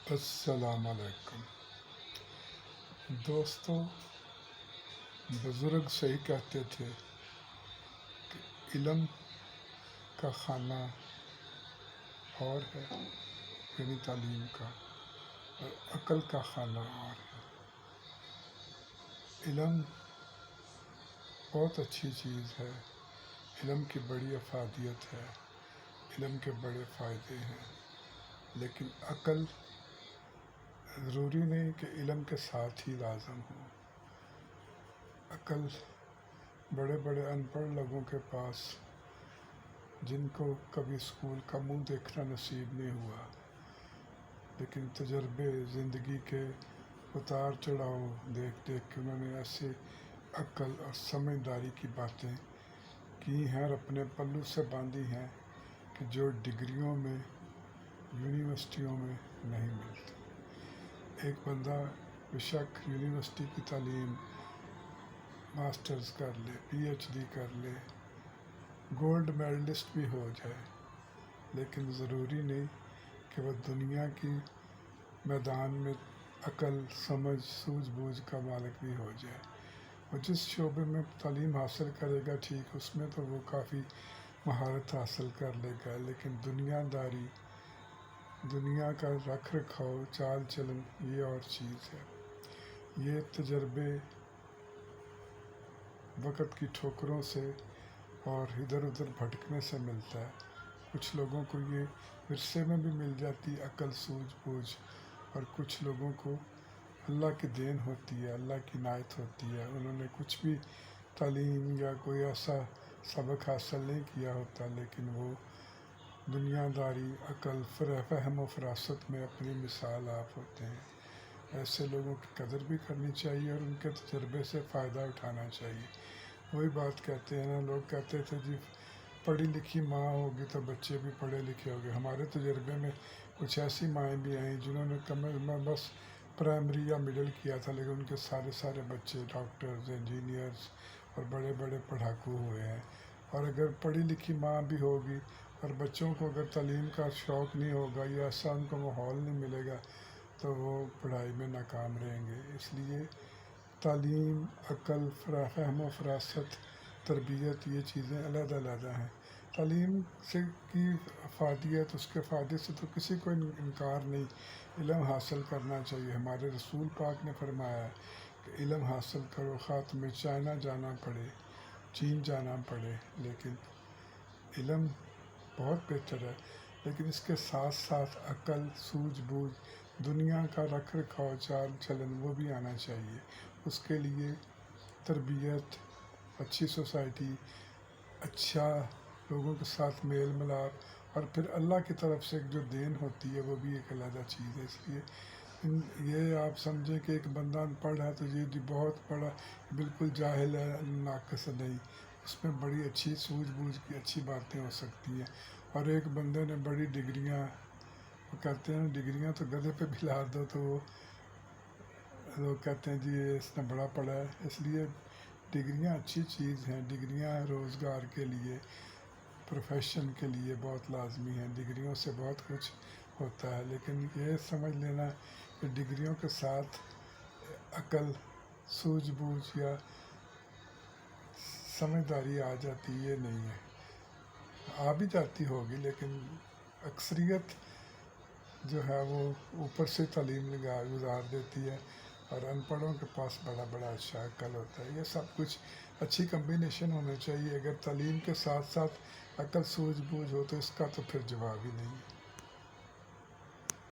السلام علیکم دوستو، بزرگ صحیح کہتے تھے کہ علم کا خانہ اور ہے، یعنی تعلیم کا، اور عقل کا خانہ اور ہے۔ علم بہت اچھی چیز ہے، علم کی بڑی افادیت ہے، علم کے بڑے فائدے ہیں، لیکن عقل ضروری نہیں کہ علم کے ساتھ ہی لازم ہو۔ عقل بڑے بڑے ان پڑھ لوگوں کے پاس، جن کو کبھی اسکول کا منہ دیکھنا نصیب نہیں ہوا، لیکن تجربے زندگی کے اتار چڑھاؤ دیکھ دیکھ کے انہوں نے ایسے عقل اور سمجھداری کی باتیں کی ہیں اور اپنے پلو سے باندھی ہیں کہ جو ڈگریوں میں، یونیورسٹیوں میں نہیں ملتی۔ ایک بندہ بیشک یونیورسٹی کی تعلیم، ماسٹرز کر لے، پی ایچ ڈی کر لے، گولڈ میڈلسٹ بھی ہو جائے، لیکن ضروری نہیں کہ وہ دنیا کی میدان میں عقل، سمجھ، سوجھ بوجھ کا مالک بھی ہو جائے۔ وہ جس شعبے میں تعلیم حاصل کرے گا ٹھیک، اس میں تو وہ کافی مہارت حاصل کر لے گا، لیکن دنیا داری، دنیا کا رکھ رکھاؤ، چال چلن، یہ اور چیز ہے۔ یہ تجربے وقت کی ٹھوکروں سے اور ادھر ادھر بھٹکنے سے ملتا ہے۔ کچھ لوگوں کو یہ ورثے میں بھی مل جاتی عقل، سوجھ بوجھ، اور کچھ لوگوں کو اللہ کی دین ہوتی ہے، اللہ کی عنایت ہوتی ہے، انہوں نے کچھ بھی تعلیم یا کوئی ایسا سبق حاصل نہیں کیا ہوتا، لیکن وہ دنیا داری، عقل، فہم و فراست میں اپنی مثال آپ ہوتے ہیں۔ ایسے لوگوں کی قدر بھی کرنی چاہیے اور ان کے تجربے سے فائدہ اٹھانا چاہیے۔ وہی بات کہتے ہیں نا، لوگ کہتے تھے جی پڑھی لکھی ماں ہوگی تو بچے بھی پڑھے لکھے ہو گئے۔ ہمارے تجربے میں کچھ ایسی مائیں بھی آئیں جنہوں نے کم از کم بس پرائمری یا مڈل کیا تھا، لیکن ان کے سارے بچے ڈاکٹرز، انجینئرز اور بڑے بڑے پڑھاکو ہوئے ہیں۔ اور اگر پڑھی لکھی ماں بھی ہوگی اور بچوں کو اگر تعلیم کا شوق نہیں ہوگا یا ایسا ان کو ماحول نہیں ملے گا تو وہ پڑھائی میں ناکام رہیں گے۔ اس لیے تعلیم، عقل، فہم و فراست، تربیت، یہ چیزیں علیحدہ علیحدہ ہیں۔ تعلیم سے کی افادیت، اس کے فائدے سے تو کسی کو انکار نہیں، علم حاصل کرنا چاہیے۔ ہمارے رسول پاک نے فرمایا ہے کہ علم حاصل کرو، خواہ تمہیں چائنا جانا پڑے، چین جانا پڑے، لیکن علم بہت بہتر ہے، لیکن اس کے ساتھ ساتھ عقل، سوجھ بوجھ، دنیا کا رکھ رکھاؤ، چال چلن، وہ بھی آنا چاہیے۔ اس کے لیے تربیت، اچھی سوسائٹی، اچھا لوگوں کے ساتھ میل ملاپ، اور پھر اللہ کی طرف سے جو دین ہوتی ہے وہ بھی ایک علیحدہ چیز ہے۔ اس لیے یہ آپ سمجھیں کہ ایک بندہ ان پڑھ ہے تو یہ بہت بڑا بالکل جاہل ہے، ناقص نہیں، اس میں بڑی اچھی سوجھ بوجھ کی اچھی باتیں ہو سکتی ہیں۔ اور ایک بندے نے بڑی ڈگریاں، وہ کہتے ہیں ڈگریاں تو گدھے پہ بھی لا دو تو وہ لوگ کہتے ہیں جی اس نے بڑا پڑھا ہے۔ اس لیے ڈگریاں اچھی چیز ہیں، ڈگریاں روزگار کے لیے، پروفیشن کے لیے بہت لازمی ہیں، ڈگریوں سے بہت کچھ ہوتا ہے، لیکن یہ سمجھ لینا کہ ڈگریوں کے ساتھ عقل، سوجھ بوجھ یا سمجھداری آ جاتی، یہ نہیں ہے۔ آ بھی جاتی ہوگی، لیکن اکثریت جو ہے وہ اوپر سے تعلیم گزار دیتی ہے اور ان پڑھوں کے پاس بڑا بڑا اچھا عقل ہوتا ہے۔ یہ سب کچھ اچھی کمبینیشن ہونا چاہیے۔ اگر تعلیم کے ساتھ ساتھ عقل، سوجھ بوجھ ہو تو اس کا تو پھر جواب ہی نہیں ہے۔